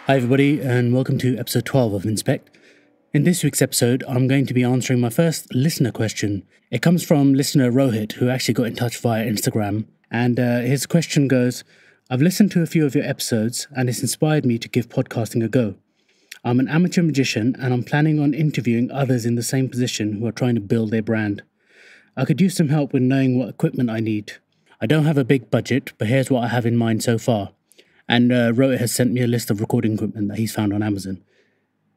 Hi, everybody, and welcome to episode 12 of Inspect. In this week's episode, I'm going to be answering my first listener question. It comes from listener Rohit, who actually got in touch via Instagram. And his question goes, I've listened to a few of your episodes, and it's inspired me to give podcasting a go. I'm an amateur magician, and I'm planning on interviewing others in the same position who are trying to build their brand. I could use some help with knowing what equipment I need. I don't have a big budget, but here's what I have in mind so far. And Rohit has sent me a list of recording equipment that he's found on Amazon.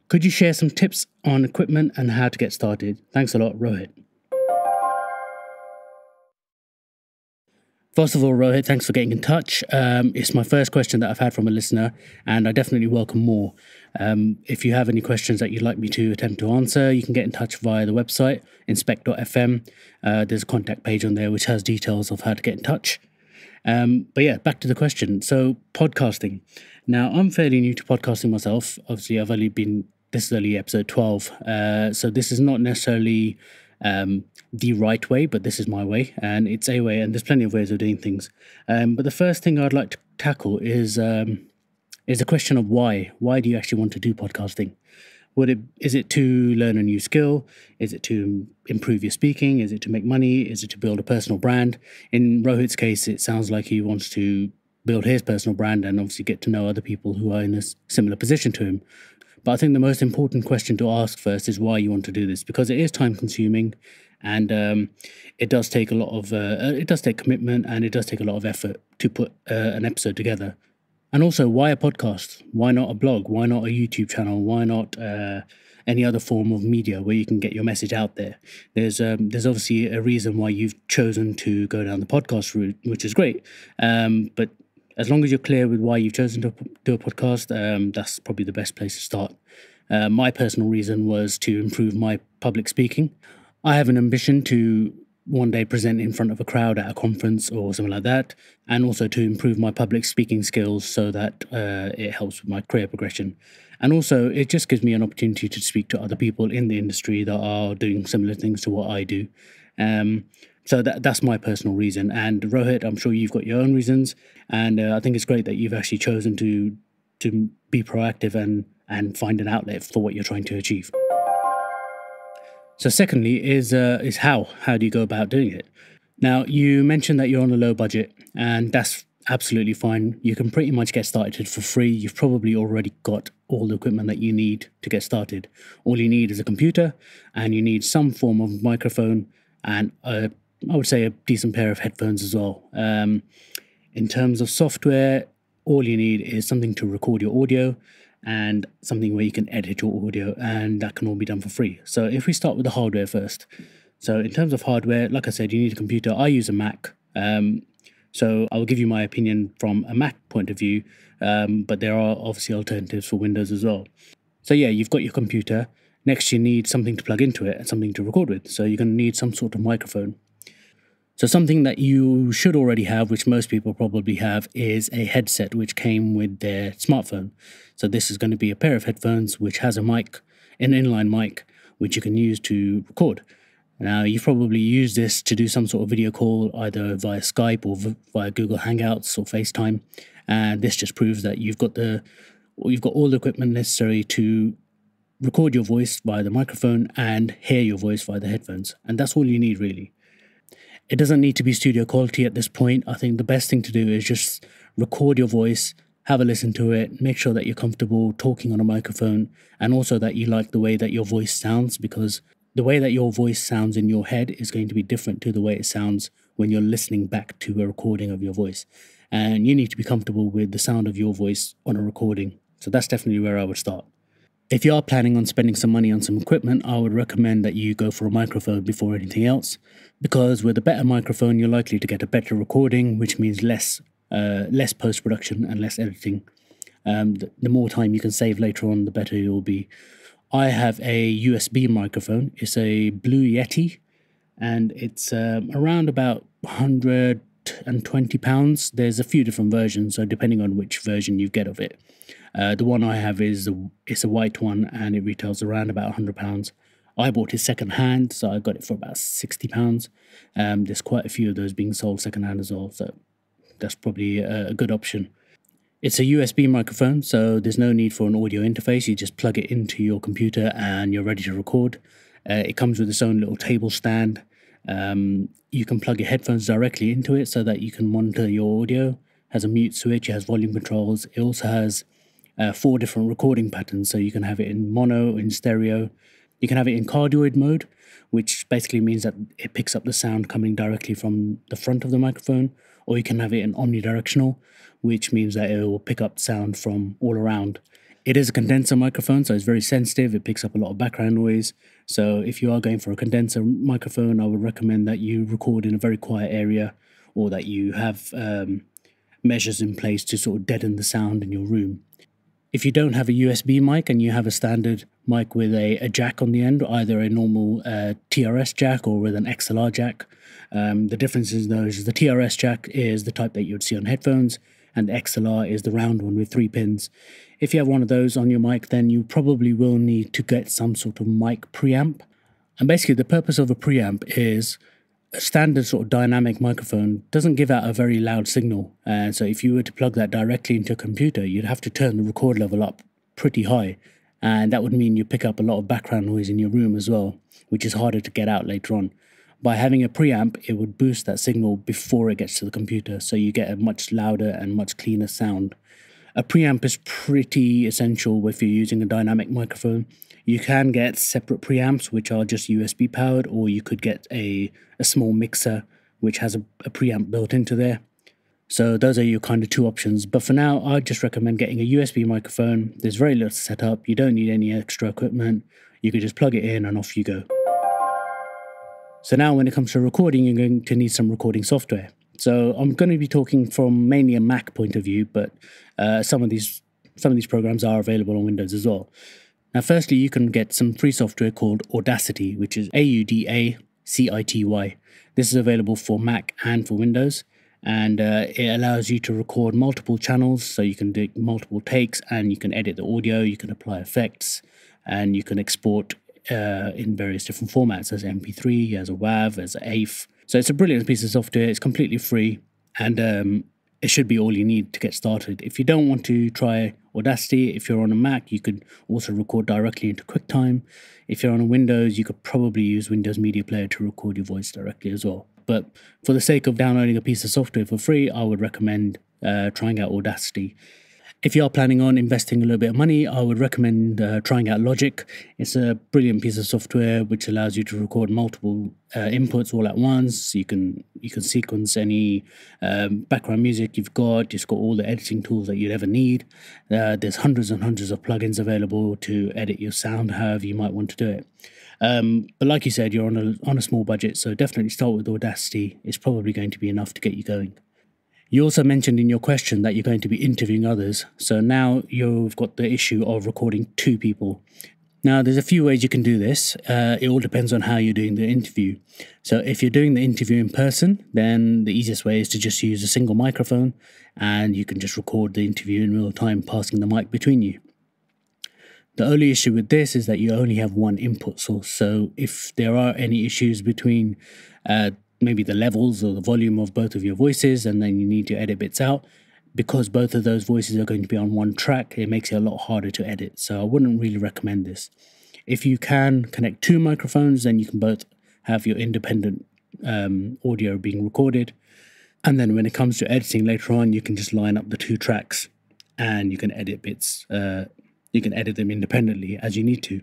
Could you share some tips on equipment and how to get started? Thanks a lot, Rohit. First of all, Rohit, thanks for getting in touch. It's my first question that I've had from a listener, and I definitely welcome more. If you have any questions that you'd like me to attempt to answer, you can get in touch via the website, inspect.fm. There's a contact page on there which has details of how to get in touch. But yeah, back to the question. So, podcasting. Now, I'm fairly new to podcasting myself. Obviously, this is only episode 12. So this is not necessarily the right way, but this is my way, and it's a way, and there's plenty of ways of doing things. But the first thing I'd like to tackle is the question of why. Why do you actually want to do podcasting? Is it to learn a new skill? Is it to improve your speaking? Is it to make money? Is it to build a personal brand? In Rohit's case, it sounds like he wants to build his personal brand and obviously get to know other people who are in a similar position to him. But I think the most important question to ask first is why you want to do this, because it is time consuming, and it does take a lot of it does take commitment, and it does take a lot of effort to put an episode together. And also, why a podcast? Why not a blog? Why not a YouTube channel? Why not any other form of media where you can get your message out there? There's obviously a reason why you've chosen to go down the podcast route, which is great. But as long as you're clear with why you've chosen to do a podcast, that's probably the best place to start. My personal reason was to improve my public speaking. I have an ambition to one day present in front of a crowd at a conference or something like that, and also to improve my public speaking skills so that it helps with my career progression. And also, it just gives me an opportunity to speak to other people in the industry that are doing similar things to what I do. So that's my personal reason. And Rohit, I'm sure you've got your own reasons, and I think it's great that you've actually chosen to be proactive and find an outlet for what you're trying to achieve. So secondly is how do you go about doing it? Now, you mentioned that you're on a low budget, and that's absolutely fine. You can pretty much get started for free. You've probably already got all the equipment that you need to get started. All you need is a computer, and you need some form of microphone, and I would say a decent pair of headphones as well. In terms of software, all you need is something to record your audio and something where you can edit your audio, and that can all be done for free. So if we start with the hardware first. So in terms of hardware, like I said, you need a computer. I use a Mac. So I will give you my opinion from a Mac point of view, but there are obviously alternatives for Windows as well. So yeah, you've got your computer. Next, you need something to plug into it and something to record with. So you're going to need some sort of microphone. So something that you should already have, which most people probably have, is a headset which came with their smartphone. So this is going to be a pair of headphones which has a mic, an inline mic, which you can use to record. Now, you've probably used this to do some sort of video call, either via Skype or via Google Hangouts or FaceTime. And this just proves that you've got all the equipment necessary to record your voice via the microphone and hear your voice via the headphones. And that's all you need, really. It doesn't need to be studio quality at this point. I think the best thing to do is just record your voice, have a listen to it, make sure that you're comfortable talking on a microphone, and also that you like the way that your voice sounds, because the way that your voice sounds in your head is going to be different to the way it sounds when you're listening back to a recording of your voice. And you need to be comfortable with the sound of your voice on a recording. So that's definitely where I would start. If you are planning on spending some money on some equipment, I would recommend that you go for a microphone before anything else, because with a better microphone, you're likely to get a better recording, which means less post-production and less editing. The more time you can save later on, the better you'll be. I have a USB microphone. It's a Blue Yeti, and it's around about £120. There's a few different versions, so depending on which version you get of it. The one I have it's a white one, and it retails around about £100. I bought it second hand, so I got it for about £60. There's quite a few of those being sold second hand as well, so that's probably a good option. It's a USB microphone, so there's no need for an audio interface. You just plug it into your computer and you're ready to record. It comes with its own little table stand. You can plug your headphones directly into it so that you can monitor your audio. It has a mute switch, it has volume controls. It also has 4 different recording patterns, so you can have it in mono, in stereo. You can have it in cardioid mode, which basically means that it picks up the sound coming directly from the front of the microphone, or you can have it in omnidirectional, which means that it will pick up sound from all around. It is a condenser microphone, so it's very sensitive. It picks up a lot of background noise. So if you are going for a condenser microphone, I would recommend that you record in a very quiet area, or that you have measures in place to sort of deaden the sound in your room. If you don't have a USB mic and you have a standard mic with a jack on the end, either a normal TRS jack or with an XLR jack, the difference in those is the TRS jack is the type that you would see on headphones, and the XLR is the round one with 3 pins. If you have one of those on your mic, then you probably will need to get some sort of mic preamp. And basically the purpose of a preamp is a standard sort of dynamic microphone doesn't give out a very loud signal. And so if you were to plug that directly into a computer, you'd have to turn the record level up pretty high. And that would mean you pick up a lot of background noise in your room as well, which is harder to get out later on. By having a preamp, it would boost that signal before it gets to the computer, so you get a much louder and much cleaner sound. A preamp is pretty essential if you're using a dynamic microphone. You can get separate preamps, which are just USB powered, or you could get a small mixer, which has a preamp built into there. So those are your kind of 2 options. But for now, I'd just recommend getting a USB microphone. There's very little to set up. You don't need any extra equipment. You can just plug it in and off you go. So now when it comes to recording, you're going to need some recording software. So I'm going to be talking from mainly a Mac point of view, but some of these programs are available on Windows as well. Now, firstly, you can get some free software called Audacity, which is Audacity. This is available for Mac and for Windows, and it allows you to record multiple channels, so you can do multiple takes, and you can edit the audio, you can apply effects, and you can export in various different formats, as MP3, as a WAV, as an AIF. So it's a brilliant piece of software. It's completely free, and it should be all you need to get started. If you don't want to try Audacity, if you're on a Mac, you could also record directly into QuickTime. If you're on a Windows, you could probably use Windows Media Player to record your voice directly as well. But for the sake of downloading a piece of software for free, I would recommend trying out Audacity. If you are planning on investing a little bit of money, I would recommend trying out Logic. It's a brilliant piece of software which allows you to record multiple inputs all at once. You can sequence any background music you've got. It's got all the editing tools that you'd ever need. There's hundreds and hundreds of plugins available to edit your sound however you might want to do it. But like you said, you're on a small budget, so definitely start with Audacity. It's probably going to be enough to get you going. You also mentioned in your question that you're going to be interviewing others. So now you've got the issue of recording 2 people. Now, there's a few ways you can do this. It all depends on how you're doing the interview. So if you're doing the interview in person, then the easiest way is to just use a single microphone, and you can just record the interview in real time, passing the mic between you. The only issue with this is that you only have one input source. So if there are any issues between maybe the levels or the volume of both of your voices, and then you need to edit bits out, because both of those voices are going to be on one track, it makes it a lot harder to edit. So I wouldn't really recommend this. If you can connect 2 microphones, then you can both have your independent audio being recorded. And then when it comes to editing later on, you can just line up the 2 tracks and you can edit bits. You can edit them independently as you need to.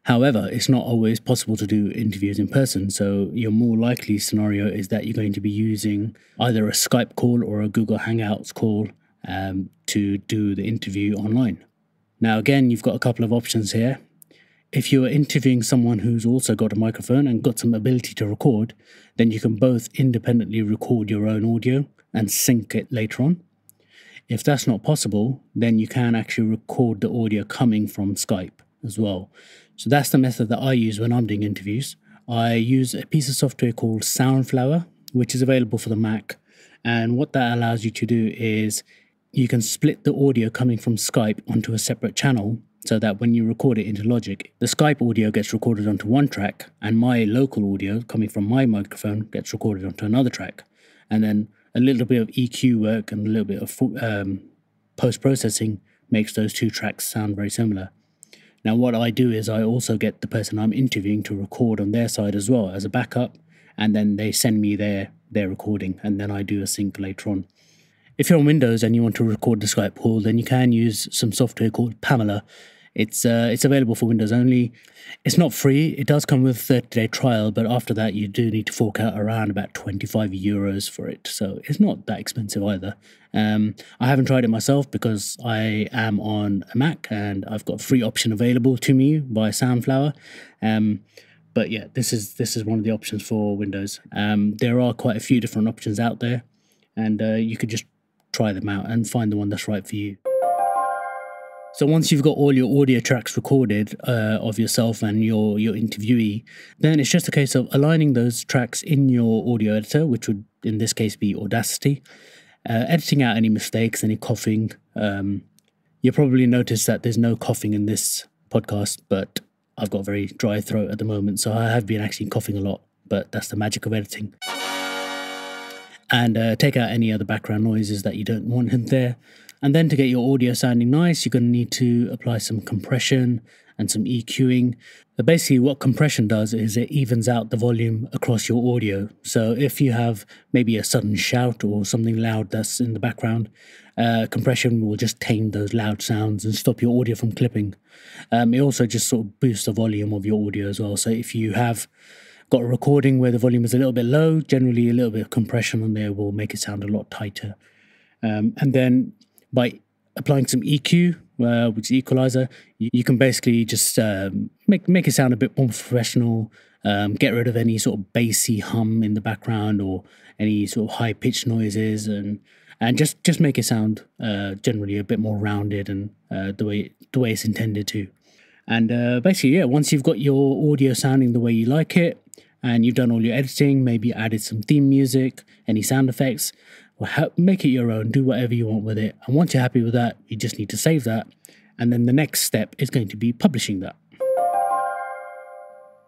However, it's not always possible to do interviews in person, so your more likely scenario is that you're going to be using either a Skype call or a Google Hangouts call to do the interview online. Now again, you've got a couple of options here. If you're interviewing someone who's also got a microphone and got some ability to record, then you can both independently record your own audio and sync it later on. If that's not possible, then you can actually record the audio coming from Skype as well. So that's the method that I use when I'm doing interviews. I use a piece of software called Soundflower, which is available for the Mac. And what that allows you to do is you can split the audio coming from Skype onto a separate channel, so that when you record it into Logic, the Skype audio gets recorded onto one track, and my local audio coming from my microphone gets recorded onto another track. And then a little bit of EQ work and a little bit of post-processing makes those two tracks sound very similar. Now, what I do is I also get the person I'm interviewing to record on their side as well as a backup, and then they send me their recording, and then I do a sync later on. If you're on Windows and you want to record the Skype call, then you can use some software called Pamela. It's available for Windows only. It's not free. It does come with a 30-day trial, but after that you do need to fork out around about 25 euros for it. So it's not that expensive either. I haven't tried it myself because I am on a Mac and I've got a free option available to me by Soundflower. But yeah, this is one of the options for Windows. There are quite a few different options out there, and you could just try them out and find the one that's right for you. So once you've got all your audio tracks recorded of yourself and your interviewee, then it's just a case of aligning those tracks in your audio editor, which would in this case be Audacity, editing out any mistakes, any coughing. You'll probably notice that there's no coughing in this podcast, but I've got a very dry throat at the moment, so I have been actually coughing a lot, but that's the magic of editing. And take out any other background noises that you don't want in there. And then to get your audio sounding nice, you're going to need to apply some compression and some EQing. But basically what compression does is it evens out the volume across your audio. So if you have maybe a sudden shout or something loud that's in the background, compression will just tame those loud sounds and stop your audio from clipping. It also just sort of boosts the volume of your audio as well. So if you have got a recording where the volume is a little bit low, generally a little bit of compression on there will make it sound a lot tighter. And then by applying some EQ, which is equalizer, you can basically just make it sound a bit more professional, get rid of any sort of bassy hum in the background or any sort of high-pitched noises, and just make it sound generally a bit more rounded and the way it's intended to. And basically, yeah, once you've got your audio sounding the way you like it, and you've done all your editing, maybe added some theme music, any sound effects, make it your own, do whatever you want with it. And once you're happy with that, you just need to save that. And then the next step is going to be publishing that.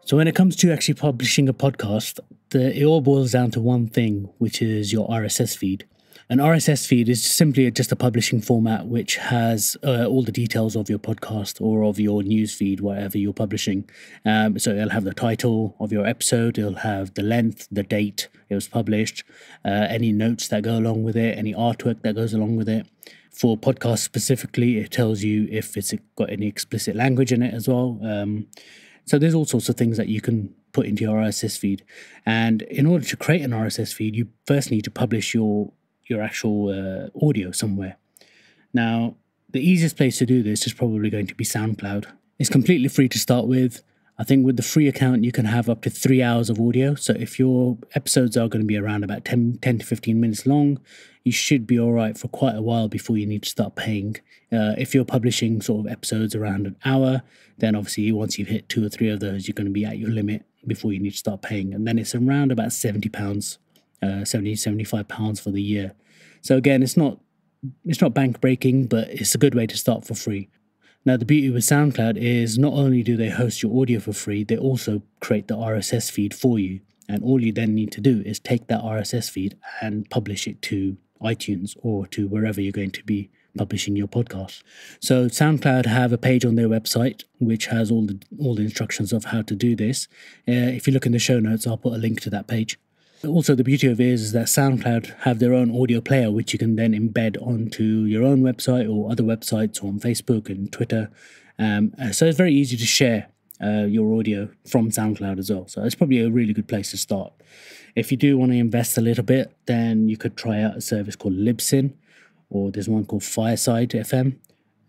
So when it comes to actually publishing a podcast, it all boils down to one thing, which is your RSS feed. An RSS feed is simply just a publishing format which has all the details of your podcast or of your news feed, whatever you're publishing. So it'll have the title of your episode, it'll have the length, the date it was published, any notes that go along with it, any artwork that goes along with it. For podcasts specifically, it tells you if it's got any explicit language in it as well. So there's all sorts of things that you can put into your RSS feed. And in order to create an RSS feed, you first need to publish your actual audio somewhere. Now, the easiest place to do this is probably going to be SoundCloud. It's completely free to start with. I think with the free account, you can have up to 3 hours of audio. So if your episodes are going to be around about 10 to 15 minutes long, you should be all right for quite a while before you need to start paying. If you're publishing sort of episodes around an hour, then obviously once you've hit 2 or 3 of those, you're going to be at your limit before you need to start paying. And then it's around about £70, £75 for the year. So again, it's not bank breaking, but it's a good way to start for free. Now, the beauty with SoundCloud is not only do they host your audio for free, they also create the RSS feed for you. And all you then need to do is take that RSS feed and publish it to iTunes or to wherever you're going to be publishing your podcast. So SoundCloud have a page on their website which has all the instructions of how to do this. If you look in the show notes, I'll put a link to that page. Also, the beauty of it is that SoundCloud have their own audio player, which you can then embed onto your own website or other websites or on Facebook and Twitter. So it's very easy to share your audio from SoundCloud as well. So it's probably a really good place to start. If you do want to invest a little bit, then you could try out a service called Libsyn, or there's one called Fireside FM,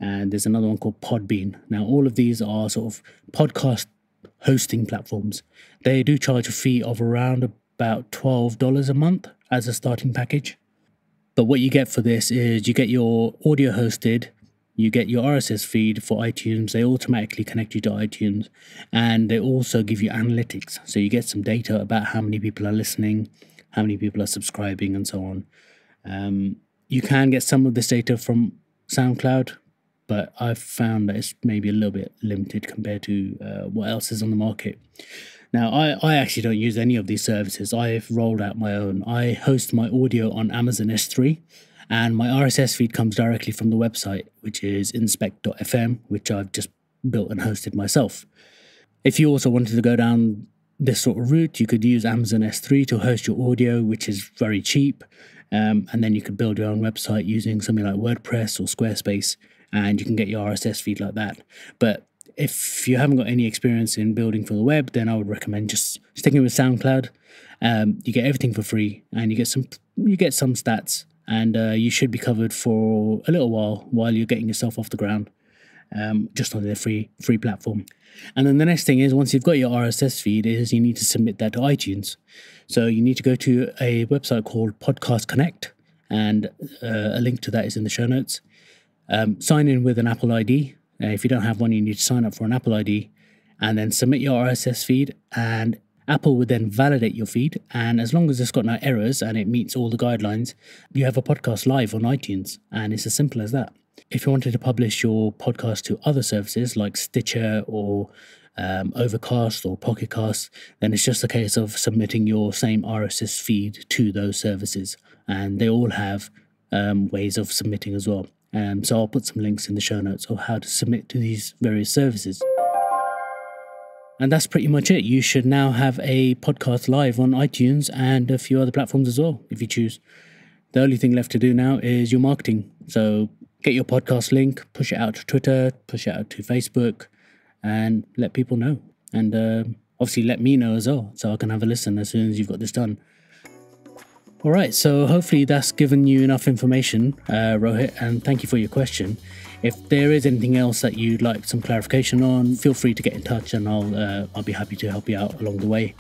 and there's another one called Podbean. Now, all of these are sort of podcast hosting platforms. They do charge a fee of around about $12 a month as a starting package. But what you get for this is you get your audio hosted, you get your RSS feed for iTunes, they automatically connect you to iTunes, and they also give you analytics. So you get some data about how many people are listening, how many people are subscribing, and so on. You can get some of this data from SoundCloud, but I've found that it's maybe a little bit limited compared to what else is on the market. Now, I actually don't use any of these services. I've rolled out my own. I host my audio on Amazon S3, And my RSS feed comes directly from the website, which is inspect.fm, which I've just built and hosted myself. If you also wanted to go down this sort of route, you could use Amazon S3 to host your audio, which is very cheap. And then you could build your own website using something like WordPress or Squarespace, and you can get your RSS feed like that. But if you haven't got any experience in building for the web, then I would recommend just sticking with SoundCloud. You get everything for free, and you get some stats, and you should be covered for a little while you're getting yourself off the ground, just on their free platform. And then the next thing is, once you've got your RSS feed, is you need to submit that to iTunes. So you need to go to a website called Podcast Connect, and a link to that is in the show notes. Sign in with an Apple ID. If you don't have one, you need to sign up for an Apple ID, and then submit your RSS feed, and Apple would then validate your feed. And as long as it's got no errors and it meets all the guidelines, you have a podcast live on iTunes, and it's as simple as that. If you wanted to publish your podcast to other services like Stitcher or Overcast or Pocket Cast, then it's just a case of submitting your same RSS feed to those services, and they all have ways of submitting as well. So I'll put some links in the show notes of how to submit to these various services. And that's pretty much it. You should now have a podcast live on iTunes and a few other platforms as well, if you choose. The only thing left to do now is your marketing. So get your podcast link, push it out to Twitter, push it out to Facebook, and let people know. And obviously let me know as well, so I can have a listen as soon as you've got this done. All right, so hopefully that's given you enough information, Rohit, and thank you for your question. If there is anything else that you'd like some clarification on, feel free to get in touch, and I'll be happy to help you out along the way.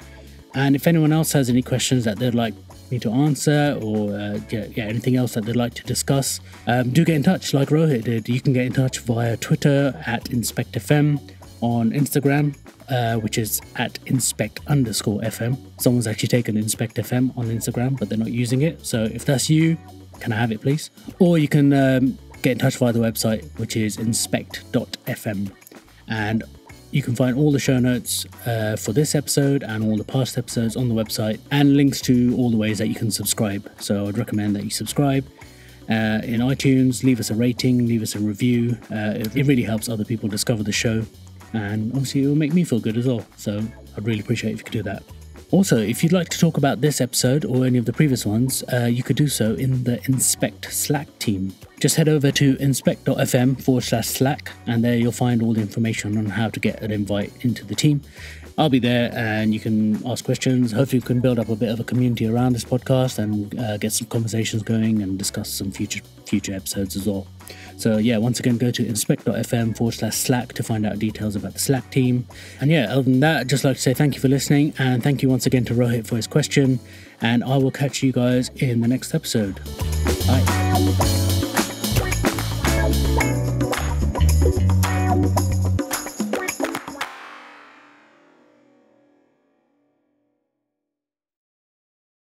And if anyone else has any questions that they'd like me to answer, or anything else that they'd like to discuss, do get in touch like Rohit did. You can get in touch via Twitter at InspectFM, on Instagram, which is at inspect_FM. Someone's actually taken InspectFM on Instagram, but they're not using it. So if that's you, can I have it, please? Or you can get in touch via the website, which is inspect.fm. And you can find all the show notes for this episode and all the past episodes on the website, and links to all the ways that you can subscribe. So I'd recommend that you subscribe in iTunes, leave us a rating, leave us a review. It really helps other people discover the show. And obviously it will make me feel good as well. So I'd really appreciate if you could do that. Also, if you'd like to talk about this episode or any of the previous ones, you could do so in the Inspect Slack team. Just head over to inspect.fm/Slack, and there you'll find all the information on how to get an invite into the team. I'll be there, and you can ask questions. Hopefully you can build up a bit of a community around this podcast and get some conversations going and discuss some future episodes as well. So yeah, once again, go to inspect.fm/Slack to find out details about the Slack team. And yeah, other than that, I'd just like to say thank you for listening, and thank you once again to Rohit for his question, and I will catch you guys in the next episode. Bye.